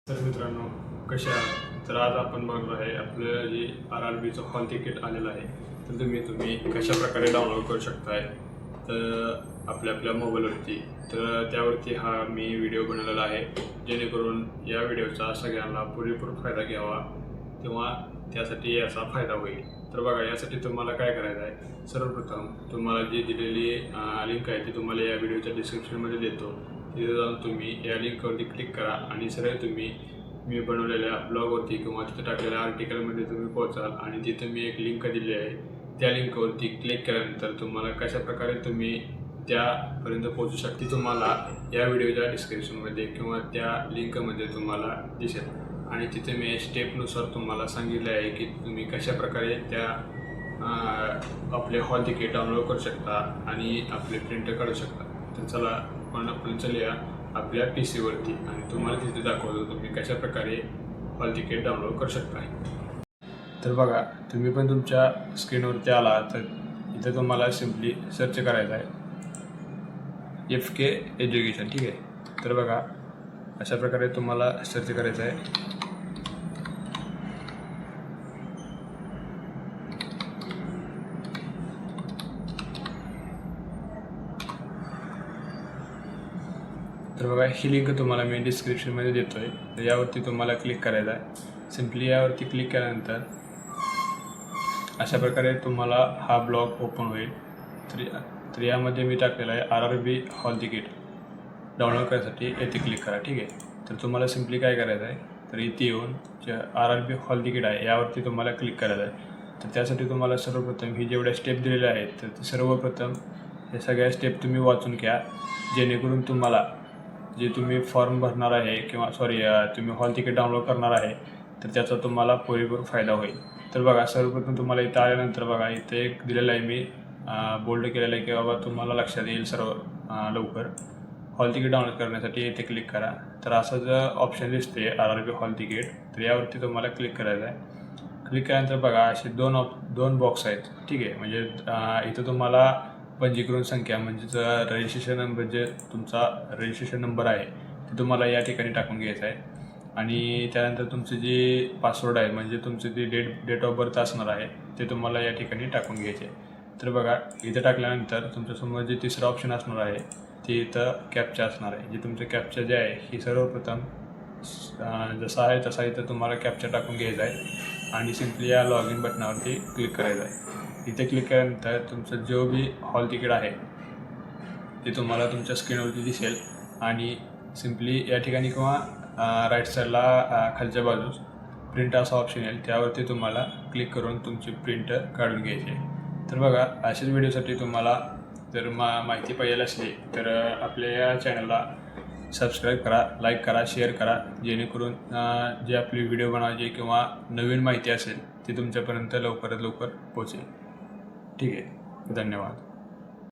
तर मित्रांनो कशा आहात? तर आज आपण बघणार आहे आपलं जे RRBचं हॉल तिकीट आलेलं आहे तर तुम्ही कशा प्रकारे डाउनलोड करू शकताय तर आपल्या मोबाईलवरती. तर त्यावरती हा मी व्हिडिओ बनवलेला आहे जेणेकरून या व्हिडिओचा सगळ्यांना पुरेपूर फायदा घ्यावा किंवा त्यासाठी याचा फायदा होईल. तर बघा, यासाठी तुम्हाला काय करायचं आहे, सर्वप्रथम तुम्हाला जी दिलेली लिंक आहे ती तुम्हाला या व्हिडिओच्या डिस्क्रिप्शनमध्ये देतो. तिथे जाऊन तुम्ही या लिंकवरती क्लिक करा आणि सरळ तुम्ही मी बनवलेल्या ब्लॉगवरती किंवा तिथे टाकलेल्या आर्टिकलमध्ये तुम्ही पोहोचाल आणि तिथे मी एक लिंक दिली आहे. त्या लिंकवरती क्लिक केल्यानंतर तुम्हाला कशा प्रकारे तुम्ही त्यापर्यंत पोहोचू शकता ती तुम्हाला या व्हिडिओच्या डिस्क्रिप्शनमध्ये किंवा त्या लिंकमध्ये तुम्हाला दिसेल. आणि तिथे मी स्टेपनुसार तुम्हाला सांगितले आहे की तुम्ही कशा प्रकारे त्या आपले हॉल तिकीट डाउनलोड करू शकता आणि आपले प्रिंट काढू शकता. तर चला आपण चलूया आपल्या PC वरती आणि तुम्हाला तिथे दाखवतो तुम्ही कशा प्रकारे हॉल तिकीट डाउनलोड करू शकता. तर बघा, तुम्ही पण तुमच्या स्क्रीनवरती आला तर इथे तुम्हाला सिम्पली सर्च करायचं आहे FK एज्युकेशन. ठीक आहे, तर बघा अशा प्रकारे तुम्हाला सर्च करायचं आहे. तर बघा, ही लिंक तुम्हाला मी डिस्क्रिप्शनमध्ये देतो आहे. तर यावरती तुम्हाला क्लिक करायचं आहे. सिम्पली यावरती क्लिक केल्यानंतर अशा प्रकारे तुम्हाला हा ब्लॉग ओपन होईल. तर यामध्ये मी टाकलेला आहे RRB हॉल तिकीट डाउनलोड करण्यासाठी येथे क्लिक करा. ठीक आहे, तर तुम्हाला सिम्पली काय करायचं आहे, तर इथे येऊन जे RRB हॉल तिकीट आहे यावरती तुम्हाला क्लिक करायचं आहे. तर त्यासाठी तुम्हाला सर्वप्रथम ही जेवढ्या स्टेप दिलेल्या आहेत तर सर्वप्रथम हे सगळ्या स्टेप तुम्ही वाचून घ्या जेणेकरून तुम्हाला जे तुम्ही फॉर्म भरणार आहे किंवा तुम्ही हॉल तिकीट डाउनलोड करणार आहे तर त्याचा तुम्हाला पुरेपूर फायदा होईल. तर बघा, सर्वप्रथम तुम्हाला इथं आल्यानंतर बघा इथे एक दिलेलं आहे, मी बोल्ड केलेलं आहे की बाबा तुम्हाला लक्षात येईल सर्व लवकर. हॉल तिकीट डाउनलोड करण्यासाठी इथे क्लिक करा. तर असं जर ऑप्शन दिसते RRB हॉल तिकीट, तर यावरती तुम्हाला क्लिक करायचं आहे. क्लिक केल्यानंतर बघा असे दोन बॉक्स आहेत. ठीक आहे, म्हणजे इथं तुम्हाला पंजीकरण संख्या म्हणजेच रजिस्ट्रेशन नंबर, जे तुमचा रजिस्ट्रेशन नंबर आहे ते तुम्हाला या ठिकाणी टाकून घ्यायचा आहे. आणि त्यानंतर तुमचं जे पासवर्ड आहे म्हणजे तुमचं जे डेट ऑफ बर्थ असणार आहे ते तुम्हाला या ठिकाणी टाकून घ्यायचे आहे. तर बघा, इथं टाकल्यानंतर तुमच्यासमोर जे तिसरं ऑप्शन असणार आहे ते इथं कॅप्चा असणार आहे. जे तुमचं कॅप्चा जे आहे ही सर्वप्रथम जसा आहे तसा इथं तुम्हाला कॅप्चा टाकून घ्यायचा आहे आणि सिम्पली या लॉग इन बटनावरती क्लिक करायचं आहे. इथे क्लिक केल्यानंतर तुमचं जो बी हॉल तिकीट आहे ते तुम्हाला तुमच्या स्क्रीनवरती दिसेल आणि सिम्पली या ठिकाणी किंवा राईट साईडला खालच्या बाजूस प्रिंट असा ऑप्शन येईल, त्यावरती तुम्हाला क्लिक करून तुमची प्रिंट काढून घ्यायची आहे. तर बघा, अशाच व्हिडिओसाठी तुम्हाला जर माहिती पाहिजे असली तर आपल्या या चॅनलला सबस्क्राईब करा, लाईक करा, शेअर करा जेणेकरून जे आपली व्हिडिओ बनवायची किंवा नवीन माहिती असेल ती तुमच्यापर्यंत लवकरात लवकर पोहोचेल. ठीक आहे, धन्यवाद.